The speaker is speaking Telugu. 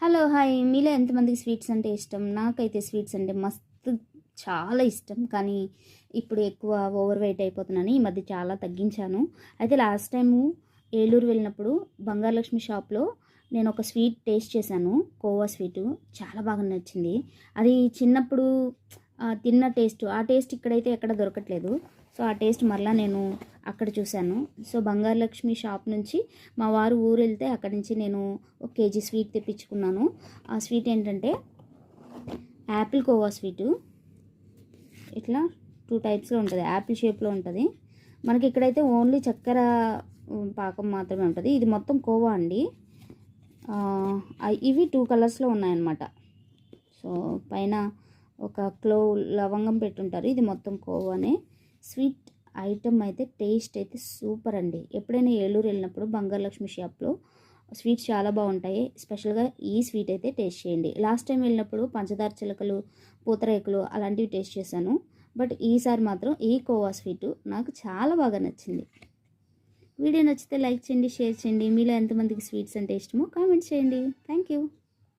హలో హాయ్ మీలో ఎంతమందికి స్వీట్స్ అంటే ఇష్టం? నాకైతే స్వీట్స్ అంటే మస్తు చాలా ఇష్టం. కానీ ఇప్పుడు ఎక్కువ ఓవర్ వెయిట్ అయిపోతున్నాను. ఈ మధ్య చాలా తగ్గించాను. అయితే లాస్ట్ టైము ఏలూరు వెళ్ళినప్పుడు బంగారలక్ష్మి షాప్లో నేను ఒక స్వీట్ టేస్ట్ చేశాను. కోవా స్వీటు చాలా బాగా నచ్చింది. అది చిన్నప్పుడు తిన్న టేస్ట్, ఆ టేస్ట్ ఇక్కడైతే ఎక్కడ దొరకట్లేదు. సో ఆ టేస్ట్ మరలా నేను అక్కడ చూశాను. సో బంగారలక్ష్మి షాప్ నుంచి మా వారు ఊరు వెళ్తే అక్కడి నుంచి నేను ఒక కేజీ స్వీట్ తెప్పించుకున్నాను. ఆ స్వీట్ ఏంటంటే యాపిల్ కోవా స్వీటు. ఇట్లా 2 టైప్స్లో ఉంటుంది. యాపిల్ షేప్లో ఉంటుంది. మనకి ఇక్కడైతే ఓన్లీ చక్కెర పాకం మాత్రమే ఉంటుంది. ఇది మొత్తం కోవా అండి. ఇవి 2 కలర్స్లో ఉన్నాయన్నమాట. సో పైన ఒక లవంగం పెట్టుంటారు. ఇది మొత్తం కోవానే. స్వీట్ ఐటమ్ అయితే టేస్ట్ అయితే సూపర్ అండి. ఎప్పుడైనా ఏలూరు వెళ్ళినప్పుడు బంగారలక్ష్మి షాప్లో స్వీట్స్ చాలా బాగుంటాయి. స్పెషల్గా ఈ స్వీట్ అయితే టేస్ట్ చేయండి. లాస్ట్ టైం వెళ్ళినప్పుడు పంచదార చిలకలు, పూతరేకులు అలాంటివి టేస్ట్ చేశాను. బట్ ఈసారి మాత్రం ఈ కోవా స్వీటు నాకు చాలా బాగా నచ్చింది. వీడియో నచ్చితే లైక్ చేయండి, షేర్ చేయండి. మీలో ఎంతమందికి స్వీట్స్ అంటే ఇష్టమో కామెంట్ చేయండి. Thank you.